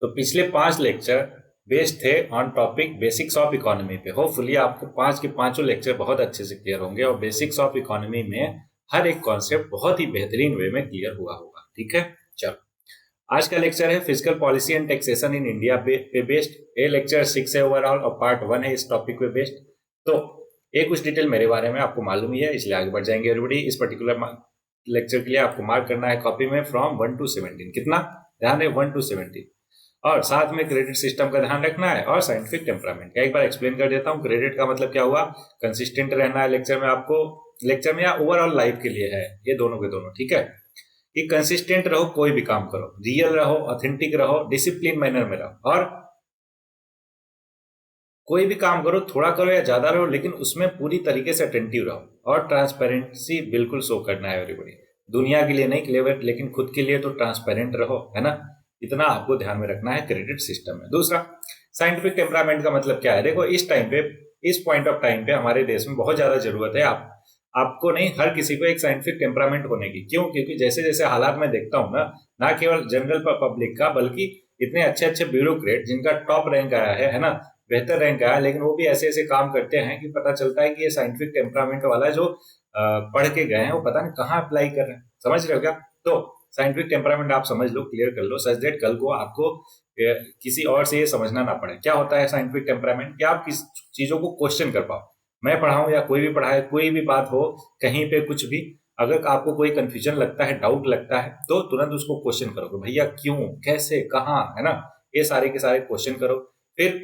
तो पिछले 5 lecture based थे on topic basics of economy पे। होपफुली आपको 5 के पांचों लेक्चर बहुत अच्छे से क्लियर होंगे और बेसिक्स ऑफ इकोनॉमी में हर एक कॉन्सेप्ट बहुत ही बेहतरीन वे में क्लियर हुआ होगा। ठीक है, चलो आज का लेक्चर है physical policy and taxation in India पे बेस्ड। ये लेक्चर 6 है ओवरऑल और पार्ट 1 है इस टॉपिक पे बेस्ड। तो एक कुछ डिटेल मेरे बारे में आपको मालूम ही है, इसलिए आगे बढ़ जाएंगे एवरीबॉडी। इस पर्टिकुलर लेक्चर के लिए आपको मार्क करना है कॉपी में फ्रॉम 1 to 17। कितना ध्यान है? 1 to 17। और साथ में क्रेडिट सिस्टम का ध्यान रखना है और साइंटिफिक टेम्परामेंट का एक बार एक्सप्लेन कर देता हूँ। क्रेडिट का मतलब क्या हुआ? कंसिस्टेंट रहना है लेक्चर में, आपको लेक्चर में या ओवरऑल लाइफ के लिए है, ये दोनों के दोनों। ठीक है, कि कंसिस्टेंट रहो, कोई भी काम करो, रियल रहो, ऑथेंटिक रहो, डिसिप्लिन मैनर में रहो, और कोई भी काम करो, थोड़ा करो या ज्यादा रहो, लेकिन उसमें पूरी तरीके से अटेंटिव रहो और ट्रांसपेरेंसी बिल्कुल शो करना है एवरीबॉडी। दुनिया के लिए नहीं क्लेवर, लेकिन खुद के लिए तो ट्रांसपेरेंट रहो, है ना। इतना आपको ध्यान में रखना है क्रेडिट सिस्टम में। दूसरा, साइंटिफिक टेम्परामेंट का मतलब क्या है? देखो, इस टाइम पे, इस पॉइंट ऑफ टाइम पे हमारे देश में बहुत ज्यादा जरूरत है आपको नहीं, हर किसी को एक साइंटिफिक टेम्परामेंट होने की। क्यों? क्योंकि जैसे जैसे हालात में देखता हूं ना केवल जनरल पब्लिक का, बल्कि इतने अच्छे अच्छे ब्यूरोक्रेट जिनका टॉप रैंक आया है ना, बेहतर रैंक आया, लेकिन वो भी ऐसे ऐसे काम करते हैं कि पता चलता है कि ये साइंटिफिक टेम्परामेंट वाला जो पढ़ के गए हैं वो पता नहीं कहाँ अप्लाई कर रहे हैं। समझ रहे हो क्या? तो साइंटिफिक टेम्परामेंट आप समझ लो, क्लियर कर लो, सच दैट कल को आपको किसी और से ये समझना ना पड़े। क्या होता है साइंटिफिक टेम्परामेंट? कि आप किस चीजों को क्वेश्चन कर पाओ। मैं पढ़ाऊं या कोई भी पढ़ाए, कोई भी बात हो, कहीं पे कुछ भी, अगर आपको कोई कंफ्यूजन लगता है, डाउट लगता है, तो तुरंत उसको क्वेश्चन करो, भैया क्यों, कैसे, कहाँ, है ना। ये सारे के सारे क्वेश्चन करो। फिर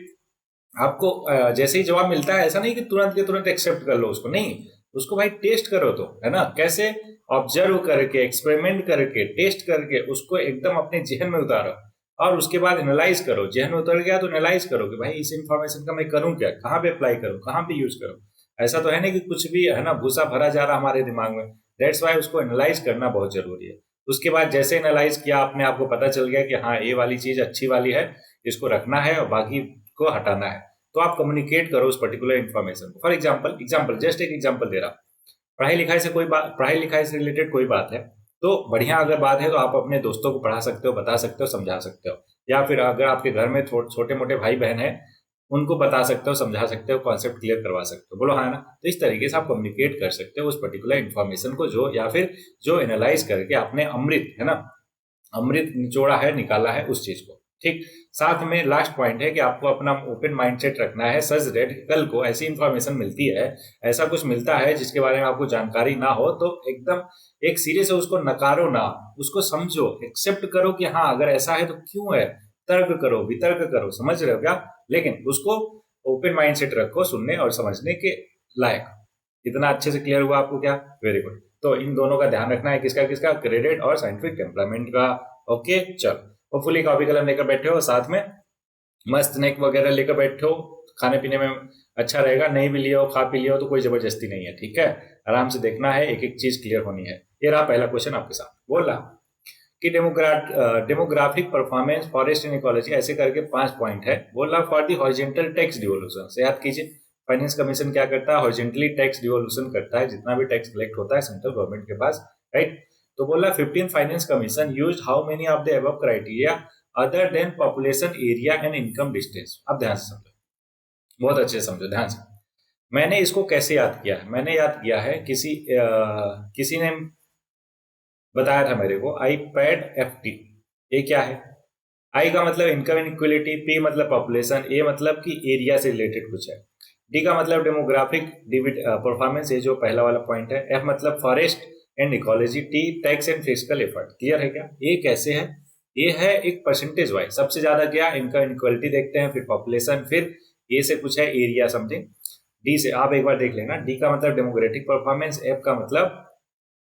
आपको जैसे ही जवाब मिलता है, ऐसा नहीं कि तुरंत के तुरंत एक्सेप्ट कर लो उसको, नहीं, उसको भाई टेस्ट करो, तो है ना। कैसे? ऑब्जर्व करके, एक्सपेरिमेंट करके, टेस्ट करके उसको एकदम अपने जहन में उतारो और उसके बाद एनालाइज करो। जहन में उतर गया तो एनालाइज करो कि भाई इस इंफॉर्मेशन का मैं करूं क्या, कहाँ पे अप्लाई करूं, कहाँ पे यूज करूं। ऐसा तो है नहीं कि कुछ भी, है ना, भूसा भरा जा रहा हमारे दिमाग में। दैट्स वाई उसको एनालाइज करना बहुत जरूरी है। उसके बाद जैसे एनालाइज किया आपने, आपको पता चल गया कि हाँ ये वाली चीज अच्छी वाली है, इसको रखना है और बाकी को हटाना है, तो आप कम्युनिकेट करो उस पर्टिकुलर इन्फॉर्मेशन को। फॉर एग्जाम्पल जस्ट एक एग्जाम्पल दे रहा, पढ़ाई लिखाई से कोई बात, पढ़ाई लिखाई से रिलेटेड कोई बात है, तो बढ़िया अगर बात है तो आप अपने दोस्तों को पढ़ा सकते हो, बता सकते हो, समझा सकते हो। या फिर अगर आपके घर में छोटे मोटे भाई बहन है, उनको बता सकते हो, समझा सकते हो, कॉन्सेप्ट क्लियर करवा सकते हो। बोलो हाँ ना। तो इस तरीके से आप कम्युनिकेट कर सकते हो उस पर्टिकुलर इन्फॉर्मेशन को, जो या फिर जो एनालाइज करके आपने अमृत, है ना, अमृत निचोड़ा है, निकाला है उस चीज को। ठीक, साथ में लास्ट पॉइंट है कि आपको अपना ओपन माइंडसेट रखना है, सच दैट कल को ऐसी इंफॉर्मेशन मिलती है, ऐसा कुछ मिलता है जिसके बारे में आपको जानकारी ना हो, तो एकदम एक सिरे से उसको नकारो ना, उसको समझो, एक्सेप्ट करो कि हाँ अगर ऐसा है तो क्यों है, तर्क करो, वितर्क करो। समझ रहे हो क्या? लेकिन उसको ओपन माइंडसेट रखो सुनने और समझने के लायक। इतना अच्छे से क्लियर हुआ आपको क्या? Very good. तो इन दोनों का ध्यान रखना है, किसका किसका? क्रेडिट और साइंटिफिक टेम्परामेंट का। ओके, चलो। होपफुली कॉपी कलम लेकर बैठे हो, साथ में मस्त स्नैक वगैरह लेकर बैठे हो, खाने पीने में अच्छा रहेगा। नहीं भी लियो, खा पी लियो, तो कोई जबरदस्ती नहीं है। ठीक है, आराम से देखना है, एक एक चीज क्लियर होनी है। ये रहा पहला क्वेश्चन आपके साथ। बोल रहा कि demographic performance forest in ecology, ऐसे करके 5 पॉइंट है। बोल रहा for the horizontal tax devolution, से याद कीजिए फाइनेंस कमीशन क्या करता है? हॉरिजॉन्टली टैक्स डिवोल्यूशन करता है, जितना भी टैक्स कलेक्ट होता है सेंट्रल गवर्नमेंट के पास, राइट। तो बोला 15 finance commission used how many of the above criteria other than population, area and income distance. अब ध्यान से समझो, बहुत अच्छे से समझो, ध्यान से। मैंने इसको कैसे याद किया है? मैंने याद किया है, किसी ने बताया था मेरे को, आई पैड एफ टी। ये क्या है? आई का मतलब इनकम इनइक्वलिटी, पी मतलब पॉपुलेशन, ए मतलब कि एरिया से रिलेटेड कुछ है, डी का मतलब डेमोग्राफिक परफॉर्मेंस, ये जो पहला वाला पॉइंट है, एफ मतलब forest and ecology, T tax and physical effort. Clear है क्या? ये कैसे है? ये है एक परसेंटेज वाइज, सबसे ज्यादा क्या इनकम इनइक्वलिटी देखते हैं, फिर पॉपुलेशन, फिर ए से कुछ है एरिया समथिंग, डी से आप एक बार देख लेना। डी का मतलब डेमोग्राफिक परफॉर्मेंस, एफ का मतलब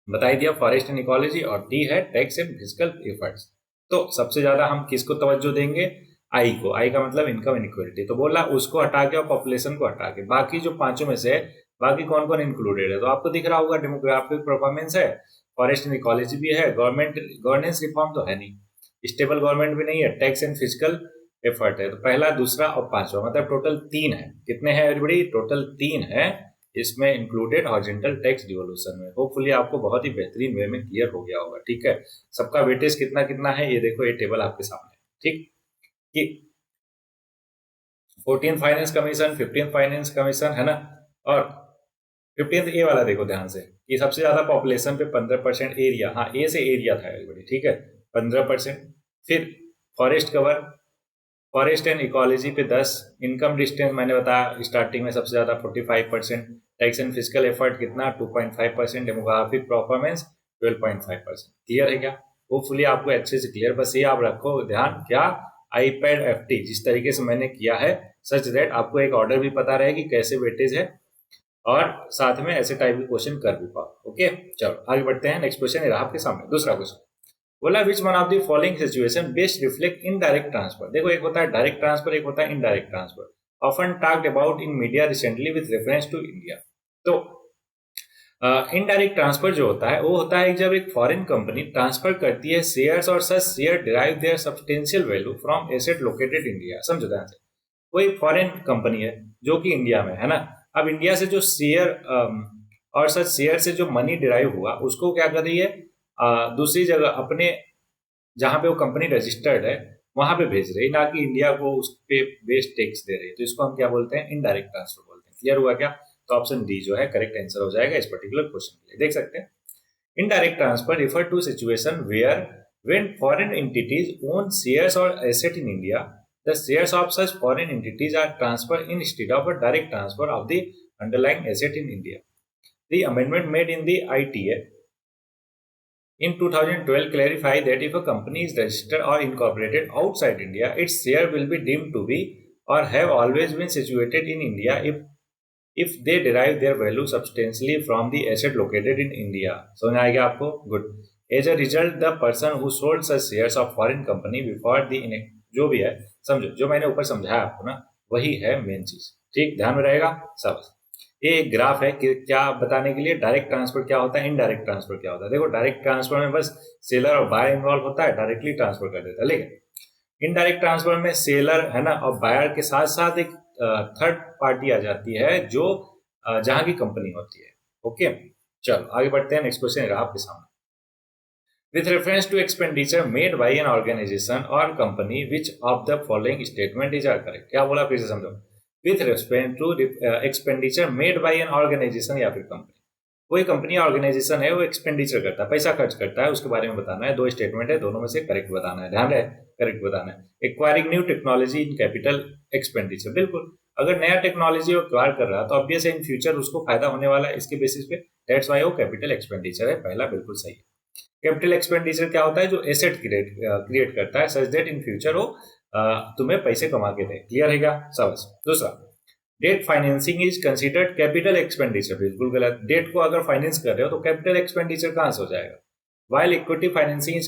बता ही दिया फॉरेस्ट एंड इकोलॉजी, और टी है टैक्स एंड फिजिकल एफर्ट्स। तो सबसे ज्यादा हम किसको तवज्जो देंगे? आई को। आई का मतलब इनकम इनइक्वलिटी, तो बोला उसको हटा के और पॉपुलेशन को हटा के, बाकी जो पांचों में से बाकी कौन कौन इंक्लूडेड है? तो आपको दिख रहा होगा, डेमोग्राफिक परफॉर्मेंस है, फॉरेस्ट एंड इकोलॉजी भी है, गवर्नमेंट गवर्नेंस रिफॉर्म तो है नहीं, स्टेबल गवर्नमेंट भी नहीं है, टैक्स एंड फिजिकल एफर्ट है। तो पहला, दूसरा और पांचवा, मतलब टोटल 3 है। कितने हैं एवरीबॉडी? टोटल 3 है, इसमें इंक्लूडेड हॉरिजॉन्टल टैक्स डिवोल्यूशन में। होपफुली आपको बहुत ही बेहतरीन वे में क्लियर हो गया होगा। ठीक है, सबका वेटेज कितना कितना है ये देखो, ये टेबल आपके सामने। ठीक, कि 14th finance commission, 15th finance commission, है ना। और 15th ए वाला देखो ध्यान से कि सबसे ज्यादा पॉपुलेशन पे 15% एरिया, हाँ ए से एरिया था एवरीबॉडी, ठीक है, 15%। फिर forest cover, forest and ecology पे 10, इनकम डिस्टेंस मैंने बताया स्टार्टिंग में सबसे ज्यादा 45%, टैक्स एंड फिजिकल एफर्ट कितना 2.5%, डेमोग्राफिक परफॉर्मेंस 12.5%। क्लियर है क्या? होपफुली आपको अच्छे से क्लियर, बस ये आप रखो ध्यान क्या, आईपैड एफटी जिस तरीके से मैंने किया है सच दैट आपको एक ऑर्डर भी पता रहे कि कैसे वेटेज है और साथ में ऐसे टाइप के क्वेश्चन कर भी पाओ। ओके चलो आगे बढ़ते हैं। नेक्स्ट क्वेश्चन रहा आपके सामने, दूसरा क्वेश्चन बोला which one of the following situation best reflect indirect transfer. देखो एक होता है डायरेक्ट ट्रांसफर, एक होता है indirect transfer, often talked about in media recently with reference to India. तो इनडायरेक्ट ट्रांसफर जो होता है वो होता है जब एक फॉरेन कंपनी ट्रांसफर करती है शेयर्स और सच share derive their substantial value from asset located India. समझो ध्यान से, कोई फॉरेन कंपनी है जो कि इंडिया में है ना, अब इंडिया से जो शेयर और सच शेयर से जो मनी डिराइव हुआ उसको क्या कर रही है दूसरी जगह अपने जहां पे वो कंपनी रजिस्टर्ड है वहां पे भेज रही है, ना कि इंडिया को उस पे बेस्ड टैक्स दे रही है। तो इसको हम क्या बोलते हैं, इनडायरेक्ट ट्रांसफर बोलते हैं। क्लियर हुआ क्या? तो ऑप्शन डी जो है करेक्ट आंसर हो जाएगा इस पर्टिकुलर क्वेश्चन के लिए। देख सकते हैं indirect transfer refer to situation where when foreign entities own shares और asset in India, the shares of such foreign entities are transferred instead of a direct transfer of the underlying asset in India. The amendment made in the ITA in 2012 clarify that if a company is registered or incorporated outside India, its share will be deemed to be or have always been situated in India if they derive their value substantially from the asset located in India. समझ आएगा आपको? Good. As a result, the person who sold such shares of foreign company before the जो भी है समझो, जो मैंने ऊपर समझाया आपको ना वही है मेन चीज। ठीक, ध्यान में रहेगा सब। ये एक ग्राफ है कि क्या बताने के लिए डायरेक्ट ट्रांसफर क्या होता है, इनडायरेक्ट ट्रांसफर क्या होता है। देखो डायरेक्ट ट्रांसफर में बस सेलर और बायर इन्वॉल्व होता है, डायरेक्टली ट्रांसफर कर देता है। लेकिन इनडायरेक्ट ट्रांसफर में सेलर है ना और बायर के साथ साथ एक थर्ड पार्टी आ जाती है जो जहां की कंपनी होती है। ओके चलो आगे बढ़ते हैं। नेक्स्ट क्वेश्चन रहा आपके सामने, with reference to expenditure made by an organization or company which of the following statement is correct। क्या बोला फिर से समझो, with respect to expenditure made by an organization या फिर कंपनी, कोई कंपनी ऑर्गेनाइजेशन है वो एक्सपेंडिचर करता है, पैसा खर्च करता है, उसके बारे में बताना है। दो स्टेटमेंट है, दोनों में से करेक्ट बताना है, ध्यान रहे करेक्ट बताना है। Acquiring new technology in capital expenditure, बिल्कुल अगर नया टेक्नोलॉजी वो एक्वायर कर रहा है तो ऑब्वियस है इन फ्यूचर उसको फायदा होने वाला है इसके बेसिस पे, दैट्स व्हाई वो कैपिटल एक्सपेंडिचर है, पहला बिल्कुल सही है। कैपिटल एक्सपेंडिचर क्या होता है, जो एसेट क्रिएट करता है सच दैट इन फ्यूचर वो तुम्हें पैसे कमा के दे। क्लियर है क्या सब? दूसरा, debt financing is considered capital expenditure, बिल्कुल गलत। डेट को अगर फाइनेंस कर रहे हो तो कैपिटल एक्सपेंडिचर कहां से हो जाएगा। While equity financing is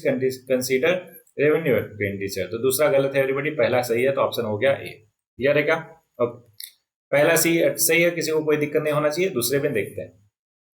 considered revenue expenditure, तो दूसरा गलत है एवरीबॉडी, पहला सही है, तो ऑप्शन हो गया ए। क्लियर है क्या? ओके पहला सही है, किसी को कोई दिक्कत नहीं होना चाहिए। दूसरे में देखते हैं,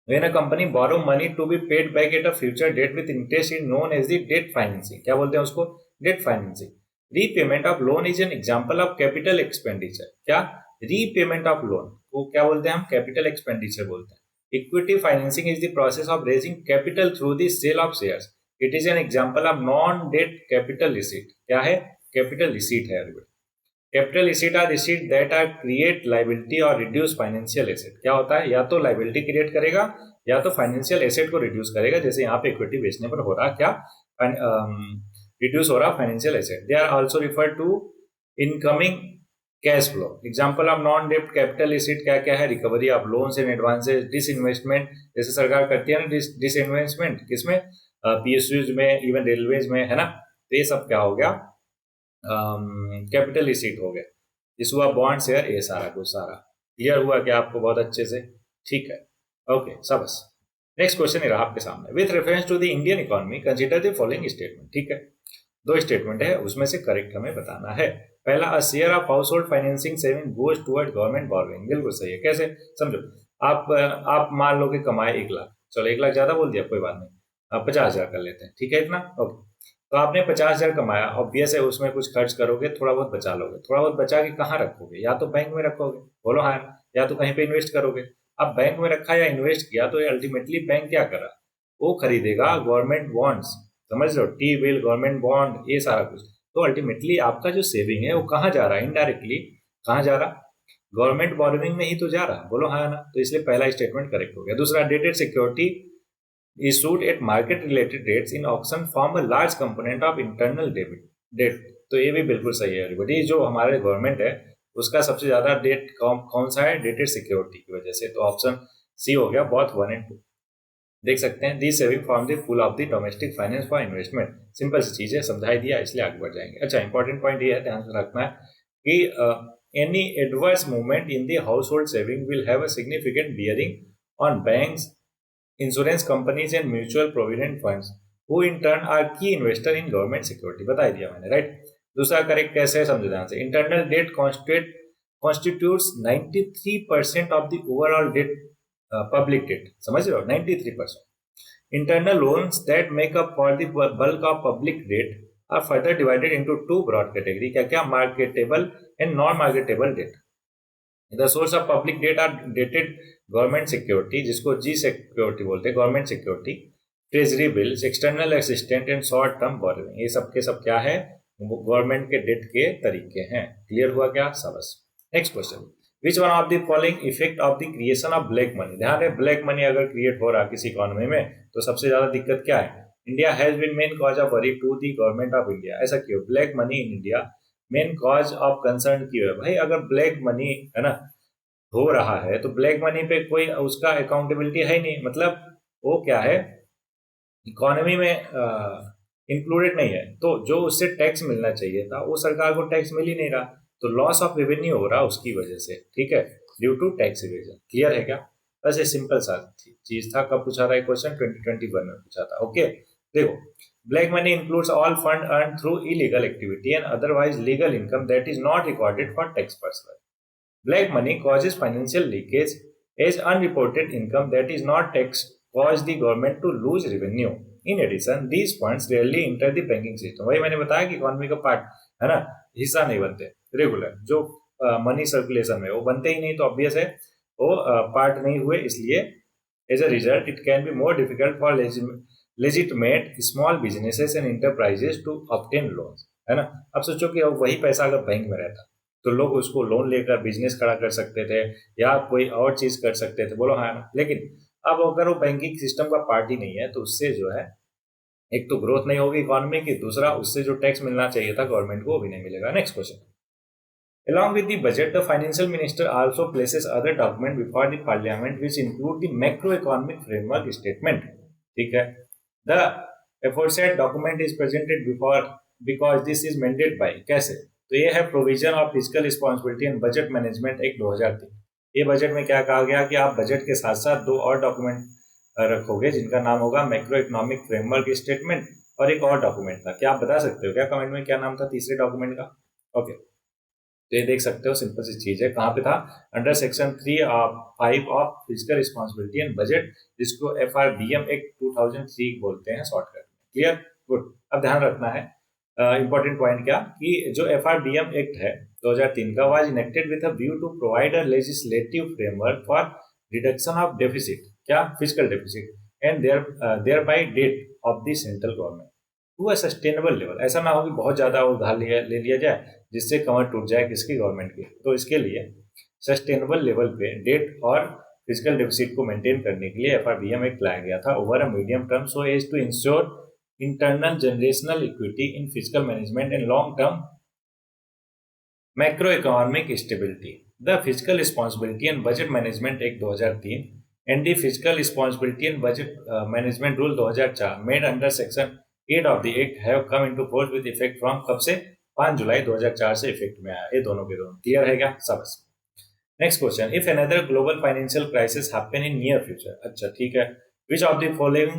when a company borrow money to be paid back at a future date with interest is known as the debt financing। क्या बोलते हैं उसको? debt financing। Repayment of loan is an example of capital expenditure. क्या? Repayment of loan को क्या बोलते हैं हम? कैपिटल एक्सपेंडिचर बोलते हैं। Equity financing is the process of raising capital through the sale of shares, it is an example of non debt capital receipt. क्या है? कैपिटल रिसीट है। Capital receipt are receipt that are create liability और reduce financial asset. क्या होता है? या तो liability create करेगा या तो फाइनेंशियल एसेट को रिड्यूस करेगा, जैसे यहाँ पे इक्विटी बेचने पर हो रहा क्या रिड्यूस हो रहा financial asset. They are also refer to incoming cash flow. Example of non डेप्ट कैपिटल रिसीट क्या क्या है? Recovery of loans and advances, disinvestment, जैसे सरकार करती है ना डिसइन्वेस्टमेंट किसमें? पीएसयूज में, इवन रेलवेज में, है ना। तो ये सब क्या हो गया? कैपिटल रिसीट हो गया। इस हुआ बॉन्ड शेयर, ये सारा कुछ सारा क्लियर हुआ क्या आपको? बहुत अच्छे से, ठीक है ओके सबस। नेक्स्ट क्वेश्चन रहा आपके सामने, with reference to the Indian economy consider the following statement. ठीक है, दो स्टेटमेंट है, उसमें से करेक्ट हमें बताना है। पहला, a share of house hold financing saving goes toward government borrowing, बिल्कुल सही है। कैसे? समझो, आप मान लो कि कमाए 1 लाख, चलो 1 लाख ज्यादा बोल दिया, कोई बात नहीं, आप 50,000 कर लेते हैं, ठीक है इतना ओके। तो आपने 50,000 कमाया, ऑब्वियस है उसमें कुछ खर्च करोगे, थोड़ा बहुत बचा लोगे, थोड़ा बहुत बचा के कहाँ रखोगे? या तो बैंक में रखोगे, बोलो हाँ, या तो कहीं पे इन्वेस्ट करोगे। अब बैंक में रखा या इन्वेस्ट किया तो अल्टीमेटली बैंक क्या करा? वो खरीदेगा गवर्नमेंट बॉन्ड्स, समझ लो, टी बिल, गवर्नमेंट बॉन्ड, ये सारा कुछ। तो अल्टीमेटली आपका जो सेविंग है वो कहाँ जा रहा है, इनडायरेक्टली कहाँ जा रहा, गवर्नमेंट बोरोइंग में ही तो जा रहा। बोलो हाँ ना, तो इसलिए पहला स्टेटमेंट करेक्ट हो गया। दूसरा, dated security issued at market related rates in auction form a large component of internal debt। तो ये भी बिल्कुल सही है एवरीबॉडी। जो हमारे गवर्नमेंट है उसका सबसे ज्यादा डेट कौन सा है, डेटेड सिक्योरिटी की वजह से। तो ऑप्शन सी हो गया, बोथ 1 और 2। देख सकते हैं, the saving from the pool of the domestic finance for investment. Simple सी चीज है, समझाई दिया, इसलिए आगे बढ़ जाएंगे। अच्छा, इंपॉर्टेंट पॉइंट ये है, ध्यान से रखना है कि any adverse movement in the household saving will have a significant bearing on banks, insurance companies and mutual provident funds who in turn are key investor in government security. बता दिया मैंने, राइट। दूसरा correct कैसे है, समझो ध्यान से। Internal debt constitutes 93% of the overall debt, public debt। समझ रहे हो, 93%। Internal loans that make up for the bulk of public debt are further divided into two broad categories। क्या क्या, marketable and non-marketable debt। The source of public debt are dated government security, जिसको जी security बोलते हैं, government security, treasury bills, external assistant and short term borrowing. ये सब के सब क्या है, गवर्नमेंट के डेट के तरीके हैं। क्लियर हुआ क्या, सबस। Next question, which one of the following effect of the creation of black money. ध्यान है, ब्लैक मनी अगर क्रिएट हो रहा किसी इकोनॉमी में तो सबसे ज्यादा दिक्कत क्या है, India has been main cause of worry to the government of India. ऐसा क्यों, black money in India main cause of concern क्यों है भाई। अगर ब्लैक मनी है ना हो रहा है तो ब्लैक मनी पे कोई उसका अकाउंटेबिलिटी है ही नहीं, मतलब वो क्या है, इकोनॉमी में इंक्लूडेड नहीं है। तो जो उससे टैक्स मिलना चाहिए था वो सरकार को टैक्स मिल ही नहीं रहा, तो लॉस ऑफ रेवेन्यू हो रहा उसकी वजह से, ठीक है, due to tax evasion. Clear है क्या, बस ये सिंपल सा चीज था। कब पूछा था ये क्वेश्चन, 2021 में पूछा था। ओके, देखो, black money includes all fund earn through illegal activity and otherwise legal income that is not recorded for tax purpose. Black money causes financial leakage as unreported income that is not taxed, cause the government to lose revenue. In addition, these funds rarely enter the banking system। वही मैंने बताया कि economy का part है ना, हिस्सा नहीं बनते रेगुलर, जो मनी सर्कुलेशन में वो बनते ही नहीं, तो ऑब्वियस है वो पार्ट नहीं हुए, इसलिए as a result it can be more difficult for legitimate small businesses and enterprises to obtain loans, है ना। अब सोचो कि अब वही पैसा अगर बैंक में रहता तो लोग उसको लोन लेकर बिजनेस खड़ा कर सकते थे या कोई और चीज कर सकते थे, बोलो हाँ ना। लेकिन अब अगर वो बैंकिंग सिस्टम का पार्ट ही नहीं है तो उससे जो है एक तो ग्रोथ नहीं होगी इकोनॉमी की, दूसरा उससे जो टैक्स मिलना चाहिए था गवर्नमेंट को वो भी नहीं मिलेगा। Next question, along with the budget the financial minister also places other document before the parliament which include the macroeconomic framework statement। ठीक है, the aforesaid document is presented before because this is mandated by, कैसे, तो ये है provision of physical responsibility and budget management act 2003। ये budget में क्या कहा गया कि आप बजट के साथ साथ दो और डॉक्यूमेंट रखोगे जिनका नाम होगा मैक्रो इकोनॉमिक फ्रेमवर्क स्टेटमेंट, और एक और डॉक्यूमेंट था। क्या आप बता सकते हो क्या कमेंट में क्या नाम था तीसरे डॉक्यूमेंट का। ओके, तो ये देख सकते हो, सिंपल सी चीज है। कहाँ पे था, under section 3(5) of physical responsibility and budget, जिसको FRBM एक्ट 2003 बोलते हैं शॉर्टकट में। Clear, good. अब ध्यान रखना है इंपॉर्टेंट पॉइंट क्या, कि जो FRBM एक्ट है 2003 का was enacted with a view to provide a legislative framework for reduction of deficit, क्या, physical deficit, and thereby debt of the central government to a sustainable level. ऐसा ना हो कि बहुत ज्यादा उधार ले लिया जाए जिससे कमर टूट जाए किसकी, गवर्नमेंट की। तो इसके लिए सस्टेनेबल लेवल पे डेट और फिजिकल डेफिसिट को मेंटेन करने के लिए FRBM एक्ट लाया गया था over a medium term, so as to ensure internal generational equity in fiscal management and long-term macroeconomic stability. The Fiscal Responsibility and Budget Management Act 2003 and the Fiscal Responsibility and Budget Management Rule 2004 made under Section 8 of the Act have come into force with effect from कब से, 5 जुलाई 2004 से effect में आया। ये दोनों के दोनों clear है क्या, सबस। Next question, if another global financial crisis happen in near future. अच्छा ठीक है, which of the following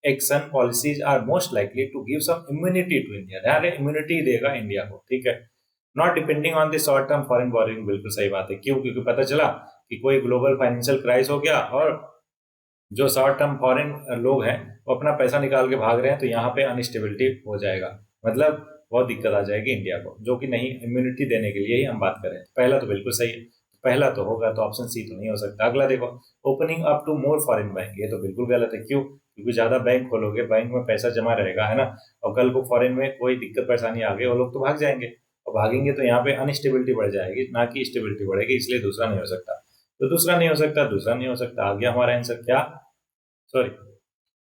action policies are most likely to give some immunity to India. ध्यान रहे, इम्यूनिटी देगा इंडिया को, ठीक है, not depending on the short term foreign borrowing. बिल्कुल सही बात है, क्यों, क्योंकि पता चला कि कोई ग्लोबल फाइनेंशियल क्राइसिस हो गया और जो शॉर्ट टर्म फॉरेन लोग हैं वो अपना पैसा निकाल के भाग रहे हैं, तो यहाँ पे अनस्टेबिलिटी हो जाएगा, मतलब बहुत दिक्कत आ जाएगी इंडिया को, जो कि नहीं, इम्यूनिटी देने के लिए ही हम बात करें। पहला तो बिल्कुल सही है। पहला तो होगा, तो ऑप्शन सी तो नहीं हो सकता। अगला देखो, opening up to more foreign bank, ये तो बिल्कुल गलत है। क्यों? क्योंकि ज्यादा बैंक खोलोगे, बैंक में पैसा जमा रहेगा, है ना, और कल को फॉरेन में कोई दिक्कत परेशानी आ गई, वो लोग तो भाग जाएंगे, और भागेंगे तो यहाँ पे अनस्टेबिलिटी बढ़ जाएगी, ना कि स्टेबिलिटी बढ़ेगी, इसलिए दूसरा नहीं हो सकता। तो दूसरा नहीं हो सकता, दूसरा नहीं हो सकता। आ गया हमारा आंसर क्या, सॉरी,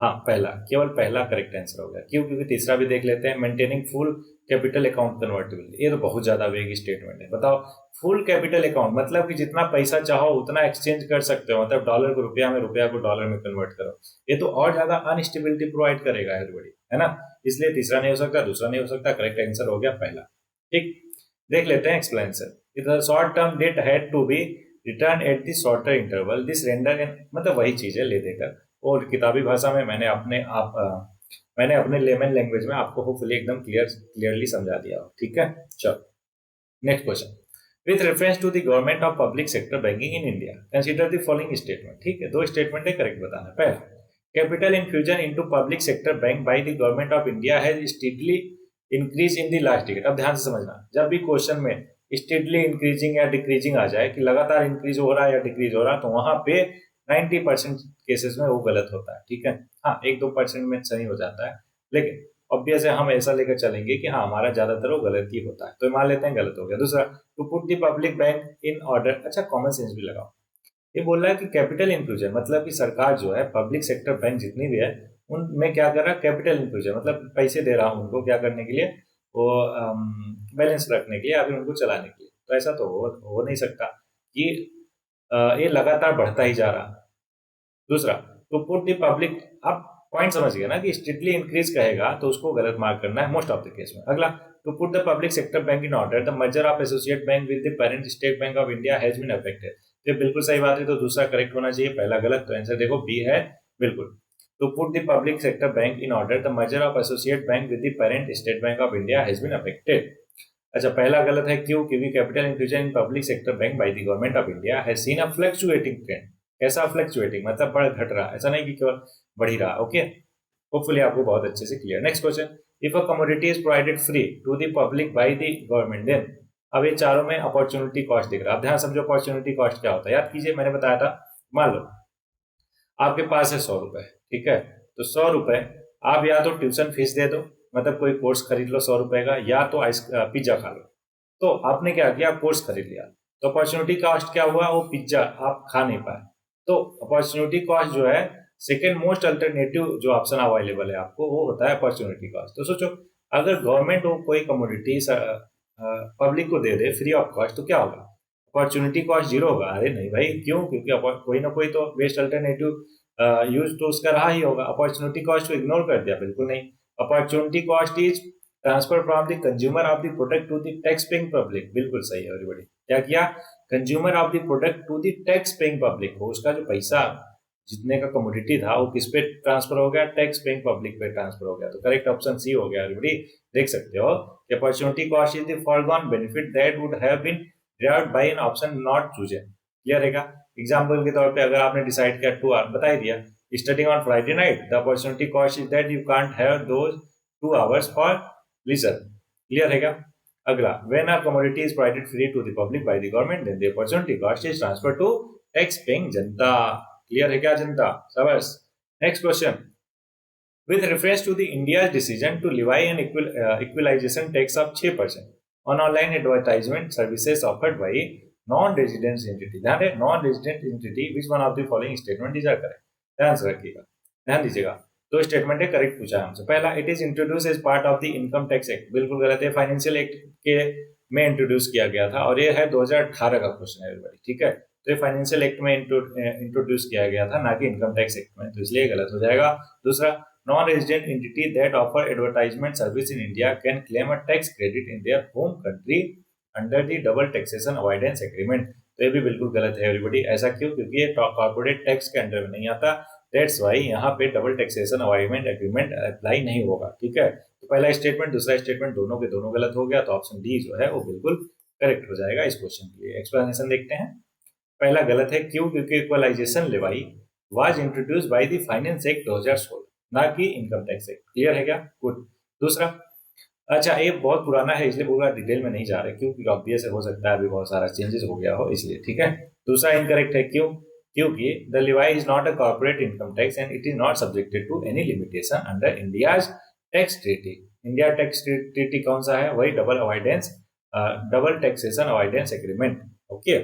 हाँ पहला, केवल पहला करेक्ट आंसर हो गया। क्यों? क्योंकि तीसरा भी देख लेते हैं, maintaining full capital account convertible, ये तो बहुत ज्यादा वेग स्टेटमेंट है। बताओ, फुल कैपिटल अकाउंट मतलब कि जितना पैसा चाहो उतना एक्सचेंज कर सकते हो, मतलब डॉलर को रुपया में, रुपया को डॉलर में कन्वर्ट करो, ये तो और ज्यादा अनस्टेबिलिटी प्रोवाइड करेगा एवरीबॉडी, है ना, इसलिए तीसरा नहीं हो सकता, दूसरा नहीं हो सकता, करेक्ट आंसर हो गया पहला। ठीक, देख लेते हैं एक्सप्लेनेशन। इधर short term debt had to be return at the shorter interval, this render, मतलब वही चीज है, ले देकर, और किताबी भाषा में मैंने अपने लेमन लैंग्वेज में आपको होपफुली एकदम क्लियरली समझा दिया हो। ठीक है, चलो next question. With reference to the government of public sector banking in India, consider the following statement. ठीक है, दो स्टेटमेंट है, करेक्ट बताना। पहला, capital infusion into public sector bank by the government of India has steadily increase in the last decade. अब ध्यान से समझना, जब भी क्वेश्चन में स्टीडली इंक्रीजिंग या डिक्रीजिंग आ जाए, कि लगातार इंक्रीज हो रहा है या डिक्रीज हो रहा है, तो वहां पे 90% केसेस में वो गलत होता है। ठीक है, हाँ 1-2% में सही हो जाता है, लेकिन ऑब्वियस है हम ऐसा लेकर चलेंगे कि हाँ हमारा ज्यादातर वो गलत ही होता है, तो मान लेते हैं गलत हो गया। दूसरा, to put the public bank in order, अच्छा कॉमन सेंस भी लगाओ। ये बोल रहा है कि कैपिटल इंफ्यूजन मतलब कि सरकार जो है, पब्लिक सेक्टर बैंक जितनी भी है उनमें क्या कर रहा है, कैपिटल इंफ्यूजन मतलब पैसे दे रहा हूँ उनको, क्या करने के लिए, वो बैलेंस रखने के लिए या फिर उनको चलाने के लिए। तो ऐसा तो हो नहीं सकता कि ये लगातार बढ़ता ही जा रहा। दूसरा, टू पुट द पब्लिक, आप पॉइंट समझ गए ना कि स्ट्रिक्टली इंक्रीज कहेगा तो उसको गलत मार्क करना है मोस्ट ऑफ द केस में। अगला, to put the public sector bank in order, the merger of associate bank with the parent State Bank of India has been affected. ये बिल्कुल सही बात है, तो दूसरा करेक्ट होना चाहिए, पहला गलत, तो आंसर देखो बी है बिल्कुल। To put the public sector bank in order, the merger of associate bank with the parent State Bank of India has been affected. अच्छा, पहला गलत है। क्यों? क्योंकि capital infusion in public sector bank by the government of India has seen a fluctuating trend. कैसा fluctuating? मतलब बढ़ घट रहा, ऐसा नहीं कि केवल बढ़ ही रहा। ओके, होपफुली आपको बहुत अच्छे से clear. Next question, if a commodity is provided free to the public by the government, then, अब ये चारों में अपॉर्चुनिटी कॉस्ट दिख रहा है। अब ध्यान समझो, अपॉर्चुनिटी कॉस्ट क्या होता है, याद कीजिए, मैंने बताया था, मान लो आपके पास है 100 रुपए, ठीक है, तो 100 रुपए आप या तो ट्यूशन फीस दे दो, मतलब कोई कोर्स खरीद लो 100 रुपए का, या तो पिज्जा खा लो। तो आपने क्या किया, कोर्स खरीद लिया, तो अपॉर्चुनिटी कॉस्ट क्या हुआ, वो पिज्जा आप खा नहीं पाए। तो अपॉर्चुनिटी कॉस्ट जो है, सेकेंड मोस्ट अल्टरनेटिव जो ऑप्शन अवेलेबल है आपको, वो होता है अपॉर्चुनिटी कॉस्ट। तो सोचो, अगर गवर्नमेंट वो कोई कमोडिटी पब्लिक को दे दे फ्री ऑफ कॉस्ट, तो क्या होगा, अपॉर्चुनिटी कॉस्ट जीरो होगा? अरे नहीं भाई, क्यों? क्योंकि कोई ना कोई तो बेस्ट अल्टरनेटिव यूज तो उसका रहा ही होगा। अपॉर्चुनिटी कॉस्ट को इग्नोर कर दिया? बिल्कुल नहीं। Opportunity cost is transfer from the consumer of the product to the tax paying public. बिल्कुल सही है एवरीबॉडी। क्या किया? Consumer of the product to the tax paying public, हो उसका जो पैसा जितने का कमोडिटी था वो किस पे ट्रांसफर हो गया, टैक्स पेइंग पब्लिक पे ट्रांसफर हो गया। तो करेक्ट ऑप्शन सी हो गया एवरीबॉडी। देख सकते हो कि opportunity cost is the foregone benefit that would have been derived by an option not chosen। Clear है क्या? एग्जाम्पल के तौर पे अगर आपने डिसाइड किया 2 आवर, बता ही दिया, studying on Friday night, the opportunity cost is that you can't have those 2 hours for leisure. Clear है क्या? अगला, when a commodity is provided free to the public by the government, then the opportunity cost is transfer to tax paying जनता। Clear है क्या जनता? शाबाश। Next question, with reference to the India's decision to levy an equalization tax of 6% on online advertisement services offered by non-resident entity। ध्यान है, non-resident entity, which one of the following statement is correct? ध्यान से रखिएगा, ध्यान दीजिएगा। दो statement है, correct पूछा है हमसे। पहला, it is introduce as part of the income tax act. बिल्कुल गलत है, फाइनेंशियल एक्ट के में इंट्रोड्यूस किया गया था, और ये है 2018 का क्वेश्चन है एवरीबॉडी। ठीक है, तो ये फाइनेंशियल एक्ट में इंट्रोड्यूस किया गया था, ना कि इनकम टैक्स एक्ट में, तो इसलिए गलत हो जाएगा। दूसरा, non-resident entity that offer advertisement service in India can claim a tax credit in their home country under the double taxation avoidance agreement। तो ये भी बिल्कुल गलत है एवरीबॉडी। ऐसा क्यों? क्योंकि ये कॉर्पोरेट टैक्स के अंडर में नहीं आता, दैट्स वाई यहाँ पे डबल टैक्सेशन अवॉइडमेंट एग्रीमेंट अप्लाई नहीं होगा। ठीक है, तो पहला स्टेटमेंट दूसरा स्टेटमेंट दोनों के दोनों गलत हो गया, तो ऑप्शन डी जो है वो बिल्कुल करेक्ट हो जाएगा इस क्वेश्चन के लिए। एक्सप्लेनेशन देखते हैं। पहला गलत है, क्यों? क्योंकि equalization levy was introduce by the finance act 2016, ना कि इनकम टैक्स एक्ट। क्लियर है क्या? गुड। दूसरा, अच्छा, ये बहुत पुराना है इसलिए पूरा डिटेल में नहीं जा रहे, क्योंकि ऑब्वियस हो सकता है अभी बहुत सारा चेंजेस हो गया हो इसलिए, ठीक है। दूसरा इनकरेक्ट है, क्यों? क्योंकि the levy is not a corporate income tax and it is not subjected to any limitation under India's tax treaty. India tax treaty कौन सा है? वही double taxation avoidance agreement. Okay,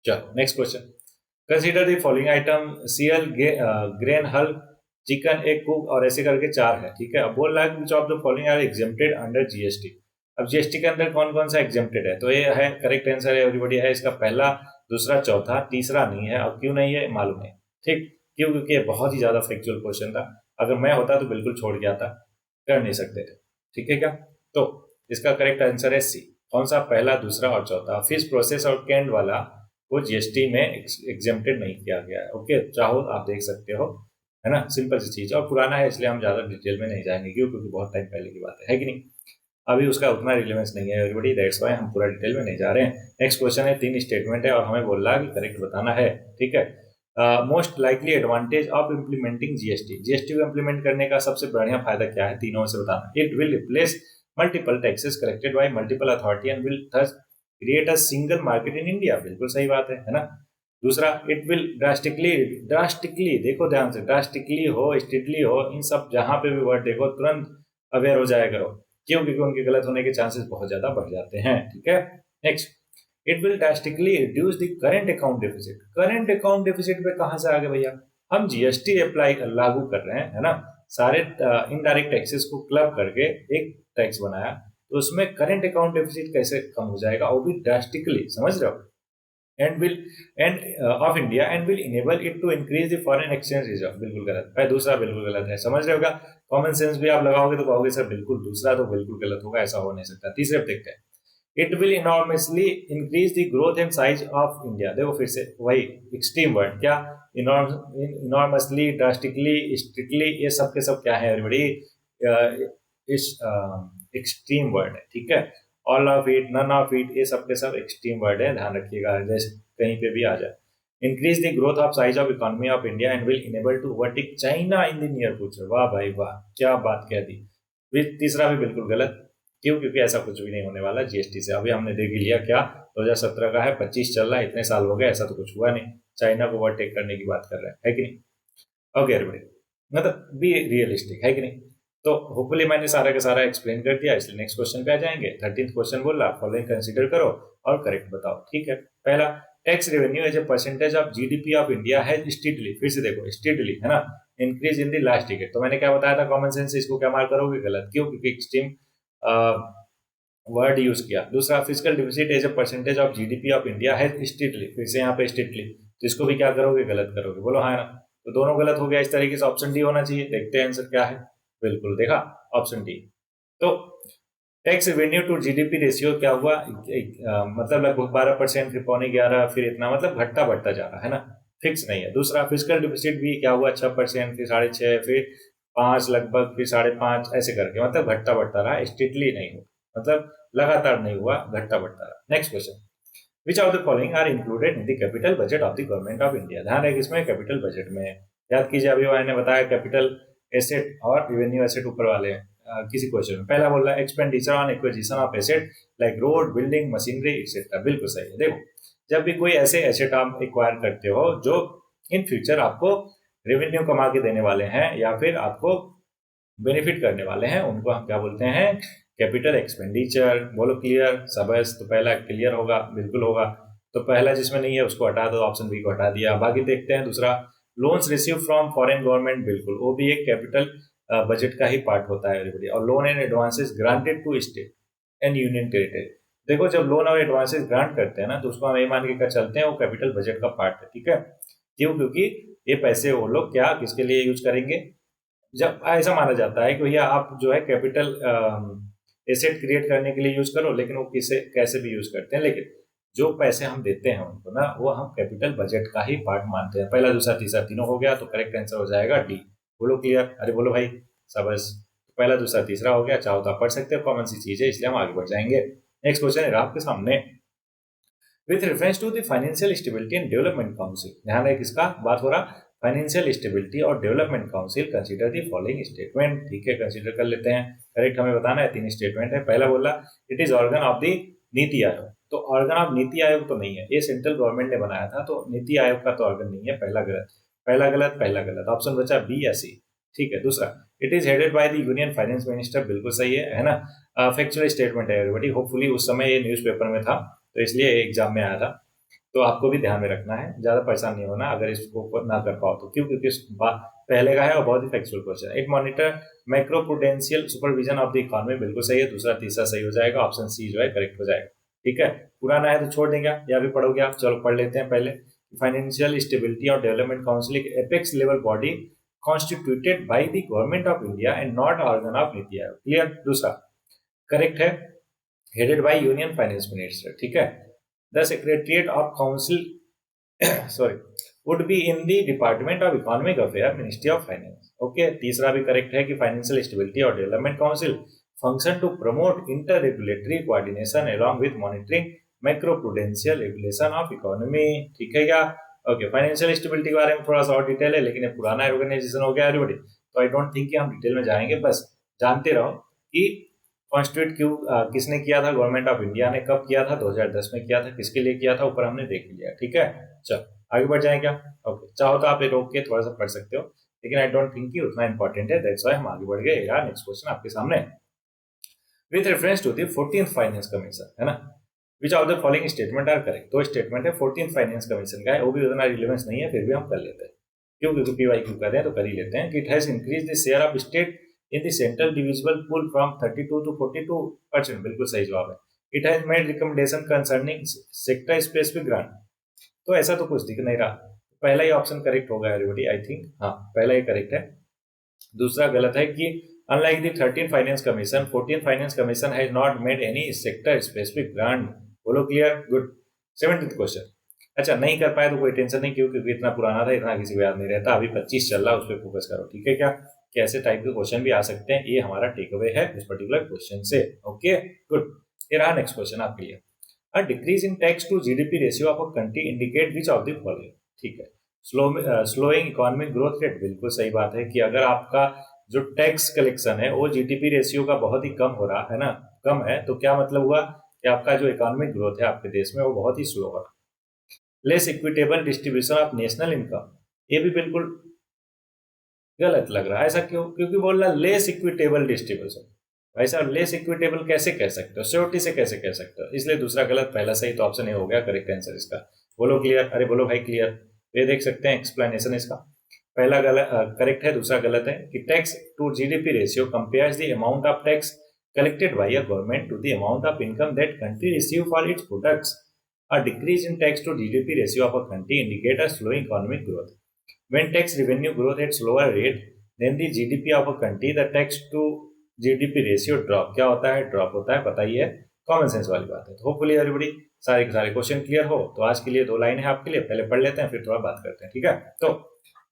चलो next question. Consider the following item cereal grain hull chicken egg cook और ऐसे करके चार है, ठीक है। अब बोल रहा है which of the following are exempted under GST. अब जीएसटी के अंदर कौन कौन सा एग्जेम्प्टेड है? तो ये है करेक्ट आंसर है एवरीबॉडी, है इसका पहला, दूसरा, चौथा, तीसरा नहीं है। अब क्यों नहीं है मालूम नहीं, ठीक। क्यों? क्योंकि ये बहुत ही ज्यादा फैक्चुअल क्वेश्चन था, अगर मैं होता तो बिल्कुल छोड़ गया था, कर नहीं सकते थे, ठीक है क्या। तो इसका करेक्ट आंसर है सी। कौन सा? पहला, दूसरा और चौथा। फिश प्रोसेस और कैंड वाला वो जीएसटी में एग्जेम्प्टेड नहीं किया गया है। ओके, चाहो आप देख सकते हो, है ना, सिंपल सी चीज। और पुराना है इसलिए हम ज्यादा डिटेल में नहीं जाएंगे, क्यों? क्योंकि बहुत टाइम पहले की बात है कि नहीं। अभी उसका उतना रिलेवेंस नहीं है एवरीबॉडी, दैट्स व्हाई हम पूरा डिटेल में नहीं जा रहे हैं। नेक्स्ट क्वेश्चन है, 3 स्टेटमेंट है और हमें बोल रहा है कि करेक्ट बताना है, ठीक है। Most likely advantage of implementing GST. GST को इम्प्लीमेंट करने का सबसे बढ़िया फायदा क्या है? तीनों से बताना। It will replace multiple taxes collected by multiple authority and will thus create a single market in India. बिल्कुल सही बात है ना। दूसरा, इट विल ड्रास्टिकली, ड्रास्टिकली देखो ध्यान से, ड्रास्टिकली हो, स्ट्रिक्टली हो, इन सब जहां पे भी वर्ड देखो तुरंत अवेयर हो जाया करो, क्यों? क्योंकि उनके गलत होने के चांसेस बहुत ज्यादा बढ़ जाते हैं, ठीक है। Next, it will drastically reduce the current account deficit. Current account deficit पे कहां से आ गए भैया? हम जीएसटी अप्लाई लागू कर रहे हैं, है ना, सारे इनडायरेक्ट टैक्सेस को क्लब करके एक टैक्स बनाया, तो उसमें करंट अकाउंट डेफिसिट कैसे कम हो जाएगा? वो भी ड्रास्टिकली, समझ रहे हो। And will and of India and will enable it to increase the foreign exchange reserve. बिल्कुल गलत भाई, दूसरा बिल्कुल गलत है, समझ रहे होगा। कॉमन सेंस भी आप लगाओगे तो कहोगे सर बिल्कुल, दूसरा तो बिल्कुल गलत होगा, ऐसा हो नहीं सकता। तीसरे पे देखते हैं, it will enormously increase the growth and size of India. देखो फिर से वही एक्सट्रीम वर्ड, क्या? इनॉर्मसली, ड्रास्टिकली, स्ट्रिक्टली, ये सब के सब क्या है एवरीबॉडी? इस एक्सट्रीम वर्ड है, ठीक है। All of it, none of it, ये सब के सब एक्सट्रीम वर्ड है, ध्यान रखिएगा, जैसे कहीं पे भी आ जाए। Increase the growth of size of economy of India and will enable to overtake China in the near future. वाह भाई वाह, क्या बात कह दी। तीसरा भी बिल्कुल गलत, क्यों? क्योंकि ऐसा कुछ भी नहीं होने वाला जीएसटी से। अभी हमने देख लिया, क्या 2017 का है, 25 चल रहा है, इतने साल हो गए, ऐसा तो कुछ हुआ नहीं। चाइना को ओवरटेक करने की बात कर रहे हैं, है कि नहीं? ओके एवरीबॉडी, मतलब बी रियलिस्टिक, है कि नहीं। तो होपफुली मैंने सारा का सारा एक्सप्लेन कर दिया, इसलिए नेक्स्ट क्वेश्चन पे आ जाएंगे। 13th क्वेश्चन बोल रहा, फॉलोइंग कंसीडर करो और करेक्ट बताओ, ठीक है। पहला, tax revenue as a percentage of GDP of India है स्टीडली, फिर से देखो स्टीडली, है ना, increase in the last decade. तो मैंने क्या बताया था, कॉमन सेंस से इसको क्या मार्क करोगे? गलत, क्यों? क्योंकि एक्सट्रीम वर्ड यूज किया। दूसरा, physical deficit as a percentage of GDP of India है स्ट्रिक्टली, फिर से यहाँ पे स्ट्रिक्टली, तो इसको भी क्या करोगे? गलत करोगे। बोलो हाँ ना, तो दोनों गलत हो गया। इस तरीके से ऑप्शन डी होना चाहिए। देखते हैं आंसर क्या है। बिल्कुल देखा, ऑप्शन डी। तो tax revenue to GDP ratio क्या हुआ? मतलब लगभग 12%, फिर 11.25, फिर इतना, मतलब घटता बढ़ता जा रहा है ना, फिक्स नहीं है। दूसरा, फिजिकल डिफिसिट भी क्या हुआ? 6%, फिर 6.5, फिर 5 लगभग, फिर 5.5, ऐसे करके, मतलब घटता बढ़ता रहा, स्ट्रिक्टली नहीं हुआ, मतलब लगातार नहीं हुआ, घटता बढ़ता रहा। Next question, which of the following are included in the capital budget of the government of India. ध्यान है किसमें? कैपिटल बजट में। याद कीजिए, अभी मैंने बताया कैपिटल एसेट और रेवेन्यू एसेट ऊपर वाले हैं। किसी क्वेश्चन में पहला बोल रहा है expenditure on acquisition of asset like road, building, machinery etcetera. बिल्कुल सही है। देखो, जब भी कोई ऐसे एसेट आप एक्वायर करते हो जो इन फ्यूचर आपको रेवेन्यू कमा के देने वाले हैं या फिर आपको बेनिफिट करने वाले हैं, उनको हम क्या बोलते हैं? Capital expenditure. बोलो क्लियर? सबस तो पहला क्लियर होगा, बिल्कुल होगा। तो पहला जिसमें नहीं है उसको हटा दो, ऑप्शन बी को हटा दिया। बाकी देखते हैं दूसरा, loans receive from foreign government, बिल्कुल वो भी एक कैपिटल बजट का ही पार्ट होता है एवरीबॉडी। और loan and advances granted to state and union territory. देखो, जब लोन और एडवांसेस ग्रांट करते हैं ना, तो उसको हम ये मान के चलते हैं वो कैपिटल बजट का पार्ट है, ठीक है। क्यों? क्योंकि ये पैसे वो लोग क्या किसके लिए यूज करेंगे? जब ऐसा माना जाता है कि भैया आप जो है कैपिटल एसेट क्रिएट करने के लिए यूज करो, लेकिन वो किसे कैसे भी यूज करते हैं, लेकिन जो पैसे हम देते हैं उनको ना, वो हम कैपिटल बजट का ही पार्ट मानते हैं। पहला, दूसरा, तीसरा, तीनों हो गया, तो करेक्ट आंसर हो जाएगा डी। बोलो क्लियर? अरे बोलो भाई, सबस। पहला, दूसरा, तीसरा हो गया। चाहो तो आप पढ़ सकते हो, कॉमन सी चीज है, इसलिए हम आगे बढ़ जाएंगे। नेक्स्ट क्वेश्चन है आपके सामने, with reference to the financial stability and development council. ध्यान है किसका बात हो रहा? फाइनेंशियल स्टेबिलिटी और development council consider the following statement. ठीक है, कंसीडर कर लेते हैं। करेक्ट हमें बताना है, 3 स्टेटमेंट है। पहला बोला it is organ of the NITI Aayog, तो ऑर्गन ऑफ नीति आयोग तो नहीं है, ये सेंट्रल गवर्नमेंट ने बनाया था, तो नीति आयोग का तो ऑर्गन नहीं है। पहला गलत, पहला गलत, पहला गलत। ऑप्शन बचा बी या सी। ठीक है, दूसरा it is headed by the union finance minister, बिल्कुल सही है ना। फैक्चुअल स्टेटमेंट है एवरीबॉडी। होपफुली उस समय ये न्यूज़पेपर में था, तो इसलिए एग्जाम में आया था, तो आपको भी ध्यान में रखना है, ज्यादा परेशान नहीं होना अगर इसको ना कर पाओ तो। क्यों? क्योंकि पहले का है और बहुत ही factual question. It monitor macro prudential supervision of the economy, बिल्कुल सही है। दूसरा तीसरा सही हो जाएगा, ऑप्शन सी जो है करेक्ट हो जाएगा। ठीक है, पुराना है तो छोड़ देंगे या भी पढ़ोगे आप। चलो पढ़ लेते हैं पहले। फाइनेंशियल स्टेबिलिटी और डेवलपमेंट काउंसिल एक apex level body constituted by the government of India and not organ of NITI Aayog. Clear? दूसरा करेक्ट है, headed by union finance minister. ठीक है, the secretariat of council sorry would be in the department of economic affair, ministry of finance. Okay, तीसरा भी correct है कि financial stability और development council function to promote inter regulatory coordination along with monitoring macro prudential regulation of economy. ठीक है क्या? Okay, financial stability के बारे में थोड़ा सा और डिटेल है, लेकिन ये पुराना ऑर्गेनाइजेशन हो गया एवरीबॉडी, तो आई डोंट थिंक कि हम डिटेल में जाएंगे। बस जानते रहो कि कॉन्स्टिट्यूट क्यों किसने किया था, गवर्नमेंट ऑफ इंडिया ने कब किया था, 2010 में किया था। किसके लिए किया था ऊपर हमने देख लिया। ठीक है, चलो आगे बढ़ जाए क्या? ओके, चाहो तो आप ये रोक के थोड़ा सा पढ़ सकते हो, लेकिन आई डोंट थिंक कि उतना इंपॉर्टेंट है, दैट्स व्हाई हम आगे बढ़ गए। यार नेक्स्ट क्वेश्चन आपके सामने, with reference to the 14th finance commission, है ना, which of the following statement are correct. तो स्टेटमेंट है 14th फाइनेंस कमीशन का है, वो भी उतना रिलेवेंस नहीं है, फिर भी हम कर लेते हैं। क्यों? क्योंकि PYQ कर रहे हैं तो कर ही लेते हैं। It has increase the share of state in the central divisible pool from 32 to 42%, बिल्कुल सही जवाब है। It has made recommendation concerning sector specific grant, तो ऐसा तो कुछ दिख नहीं रहा। पहला ही ऑप्शन करेक्ट होगा एवरीबॉडी, आई थिंक। हाँ, पहला ही करेक्ट है। दूसरा गलत है कि unlike the 13th finance commission, 14th finance commission has not made any sector specific grant. बोलो क्लियर? गुड। 17th क्वेश्चन, अच्छा नहीं कर पाए तो कोई टेंशन नहीं, क्योंकि इतना पुराना था, इतना किसी को याद नहीं रहता। अभी 25 चल रहा है, उस पर फोकस करो। ठीक है क्या? कैसे टाइप के क्वेश्चन भी आ सकते हैं, ये हमारा टेक अवे है इस पर्टिकुलर क्वेश्चन से। Okay good. ये रहा नेक्स्ट क्वेश्चन आपके लिए। A decrease in tax to GDP ratio of a country indicate which of the following. ठीक है, स्लोइंग इकोनॉमिक ग्रोथ रेट, बिल्कुल सही बात है कि अगर आपका जो टैक्स कलेक्शन है वो GDP रेशियो का बहुत ही कम हो रहा है ना, कम है, तो क्या मतलब हुआ कि आपका जो इकोनॉमिक ग्रोथ है आपके देश में वो बहुत ही स्लो हो रहा है। Less equitable distribution of national income, ये भी बिल्कुल गलत लग रहा है। ऐसा क्यों? क्योंकि बोल रहा लेस इक्विटेबल डिस्ट्रीब्यूशन, भाई साहब लेस इक्विटेबल कैसे कह सकते हो, श्योरिटी से कैसे कह सकते हो? इसलिए दूसरा गलत, पहला सही, तो ऑप्शन ए हो गया करेक्ट आंसर इसका। बोलो क्लियर? अरे बोलो भाई क्लियर। ये देख सकते हैं एक्सप्लेनेशन इसका। पहला गलत करेक्ट है, दूसरा गलत है कि tax to GDP ratio compares the amount of tax collected by a government to the amount of income that country receive for its products. A decrease in tax to GDP ratio of a country indicate a slow economic growth. When tax revenue growth at slower rate than the GDP of a country, the tax to GDP ratio drop। क्या होता है? Drop होता है, पता ही है, common sense वाली बात है। तो होपफुली एवरीबॉडी सारे के सारे क्वेश्चन क्लियर हो। तो आज के लिए 2 लाइन है आपके लिए, पहले पढ़ लेते हैं फिर थोड़ा बात करते हैं। ठीक है, तो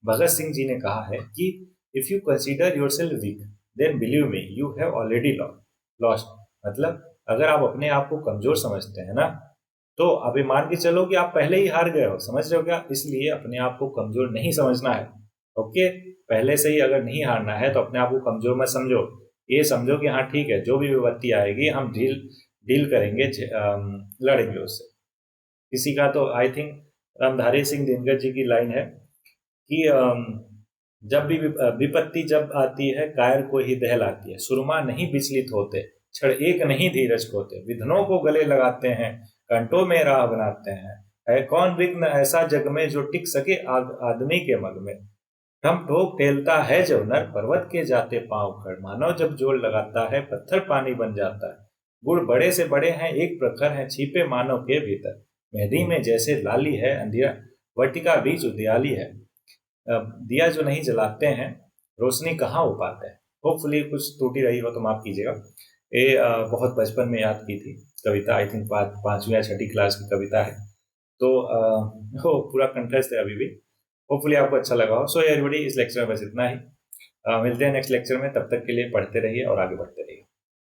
भगत सिंह जी ने कहा है कि if you consider yourself weak then believe me you have already lost. मतलब अगर आप अपने आप को कमजोर समझते हैं ना, तो अभी मान के चलो कि आप पहले ही हार गए हो, समझ रहे हो क्या? इसलिए अपने आप को कमजोर नहीं समझना है। ओके, पहले से ही अगर नहीं हारना है तो अपने आप को कमजोर मत समझो। ये समझो कि हाँ ठीक है, जो भी विपत्ति आएगी हम डील करेंगे, लड़ेंगे उससे। किसी का तो आई थिंक रामधारी सिंह दिनकर जी की लाइन है कि जब भी विपत्ति जब आती है कायर को ही दहलाती है, सुरमा नहीं विचलित होते, क्षण एक नहीं धीरज खोते, विघ्नों को गले लगाते हैं, घंटों में राह बनाते हैं, है कौन विघ्न ऐसा जग में जो टिक सके आदमी के मग में, ठम ठोक टेलता है जब नर पर्वत के जाते पांव खड़, मानव जब जोर लगाता है पत्थर पानी बन जाता है, गुड़ बड़े से बड़े हैं एक प्रखर हैं छिपे मानव के भीतर, मेहंदी में जैसे लाली है अंधिया वर्टिका बीच उदयाली है, दिया जो नहीं जलाते हैं रोशनी कहाँ हो पाता है। होपफुली कुछ त्रुटि रही हो तो माफ कीजिएगा। ये बहुत बचपन में याद की थी कविता, आई थिंक 5वीं या 6ठी क्लास की कविता है, तो वो पूरा कंठस्थ है अभी भी। होपफुली आपको अच्छा लगा हो। सो एवरीबॉडी, इस लेक्चर में बस इतना ही। मिलते हैं नेक्स्ट लेक्चर में, तब तक के लिए पढ़ते रहिए और आगे बढ़ते रहिए।